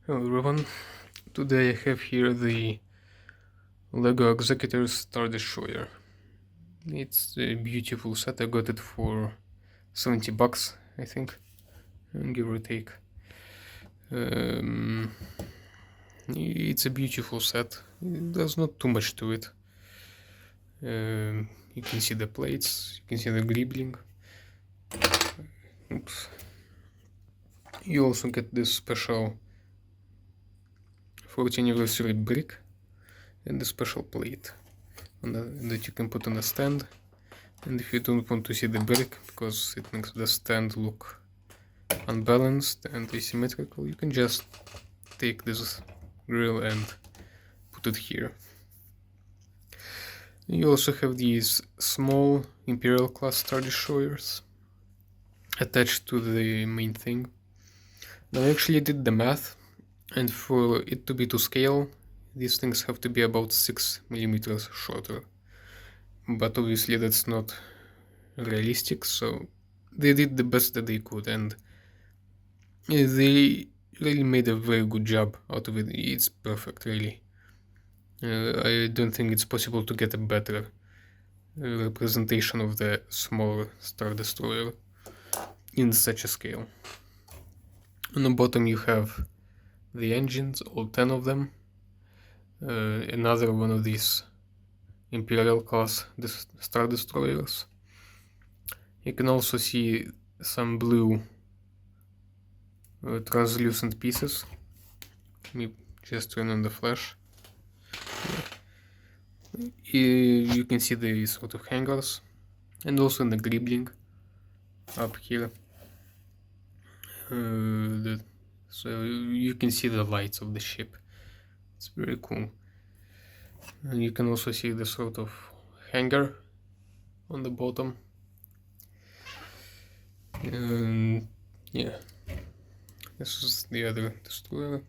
Hello everyone, today I have here the LEGO Executor Star Destroyer. It's a beautiful set, I got it for 70 bucks, I think, give or take. It's a beautiful set, there's not too much to it. You can see the plates, you can see the gribbling. Oops. You also get this special 40th anniversary brick and the special plate that you can put on a stand. And if you don't want to see the brick because it makes the stand look unbalanced and asymmetrical, you can just take this grill and put it here. You also have these small Imperial class Star Destroyers attached to the main thing. Now I actually did the math, and for it to be to scale, these things have to be about 6 millimeters shorter. But obviously that's not realistic, so they did the best that they could, and they really made a very good job out of it. It's perfect, really. I don't think it's possible to get a better representation of the smaller Star Destroyer in such a scale. On the bottom you have the engines, all 10 of them. Another one of these Imperial class Star Destroyers. You can also see some blue translucent pieces. Let me just turn on the flash. You can see the sort of hangars, and also in the gribbling up here. So you can see the lights of the ship. It's very cool. And you can also see the sort of hangar on the bottom. And yeah, this is the other destroyer.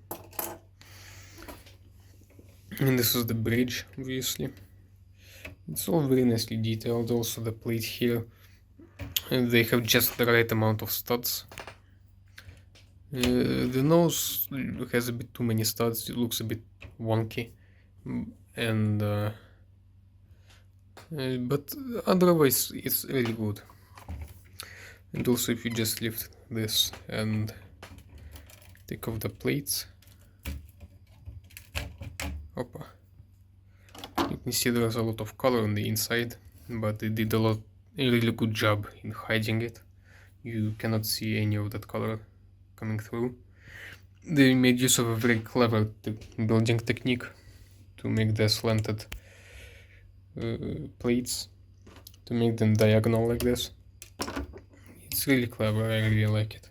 And this is the bridge, obviously. It's all very nicely detailed. Also the plate here, and they have just the right amount of studs. The nose has a bit too many studs, it looks a bit wonky, and but otherwise it's really good. And also if you just lift this and take off the plates, Opa. You can see there's a lot of color on the inside, but they did a really good job in hiding it. You cannot see any of that color coming through. They made use of a very clever building technique to make the slanted plates, to make them diagonal like this. It's really clever, I really like it.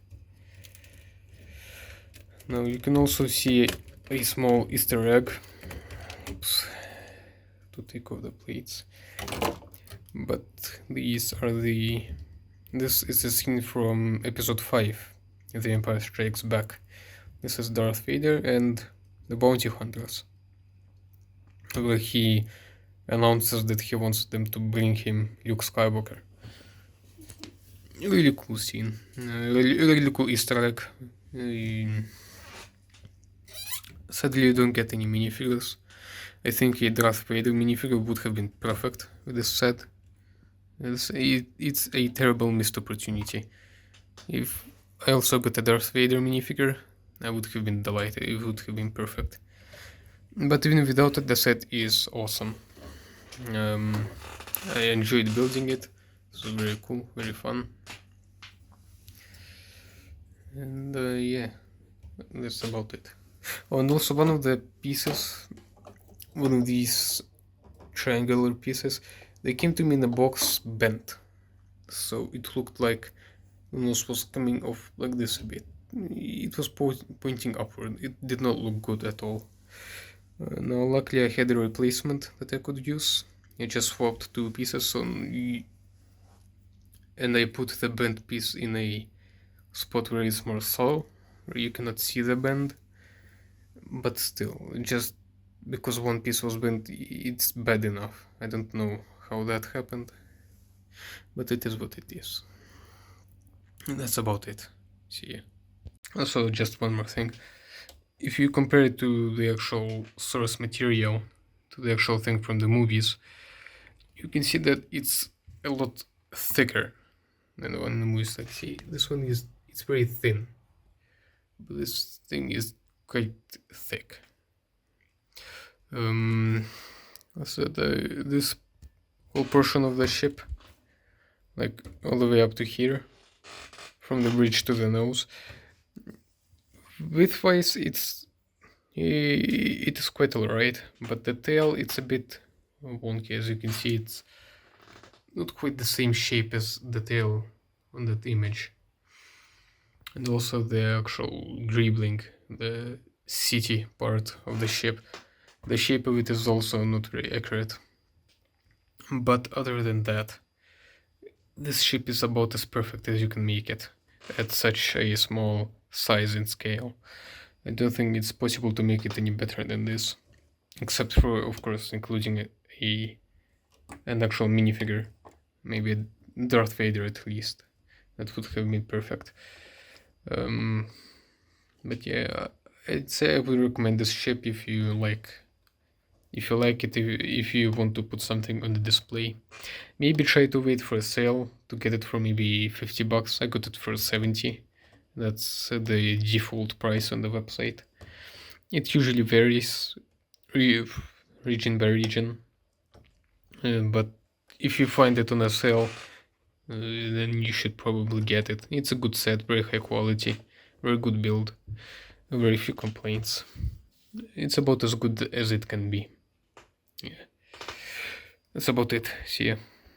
Now you can also see a small Easter egg. Oops. To take off the plates. But these are this is a scene from episode 5, The Empire Strikes Back. This is Darth Vader and the Bounty Hunters, where he announces that he wants them to bring him Luke Skywalker. Really cool scene, really cool Easter egg. Sadly, you don't get any minifigures. I think a Darth Vader minifigure would have been perfect with this set. It's a terrible missed opportunity. If I also got a Darth Vader minifigure, I would have been delighted. It would have been perfect. But even without it, the set is awesome. I enjoyed building it. It was very cool, very fun. And yeah, that's about it. Oh, and also one of the pieces, one of these triangular pieces, they came to me in a box bent, so it looked like the nose was coming off like this a bit. It was pointing upward. It did not look good at all. Now luckily I had a replacement that I could use. I just swapped two pieces on, and I put the bent piece in a spot where it's more subtle, where you cannot see the bend. But still, just because one piece was bent, it's bad enough. I don't know how that happened, but it is what it is. And that's about it. See ya. Also, just one more thing. if you compare it to the actual source material, to the actual thing from the movies, you can see that it's a lot thicker than the one in the movies. Like, see, this one it's very thin, but this thing is quite thick. So this whole portion of the ship, like all the way up to here, from the bridge to the nose, width-wise, it is quite alright, but the tail, it's a bit wonky. As you can see, it's not quite the same shape as the tail on that image. And also the actual greebling, the city part of the ship, the shape of it is also not very accurate. But other than that, this ship is about as perfect as you can make it at such a small size and scale. I don't think it's possible to make it any better than this, except for, of course, including an actual minifigure, maybe a Darth Vader at least. That would have been perfect. But yeah, I'd say I would recommend this ship if you like it, if you want to put something on the display. Maybe try to wait for a sale to get it for maybe $50. I got it for 70. That's the default price on the website. It usually varies region by region, but if you find it on a sale, then you should probably get it. It's a good set, very high quality, very good build, very few complaints. It's about as good as it can be. Yeah, that's about it. See ya.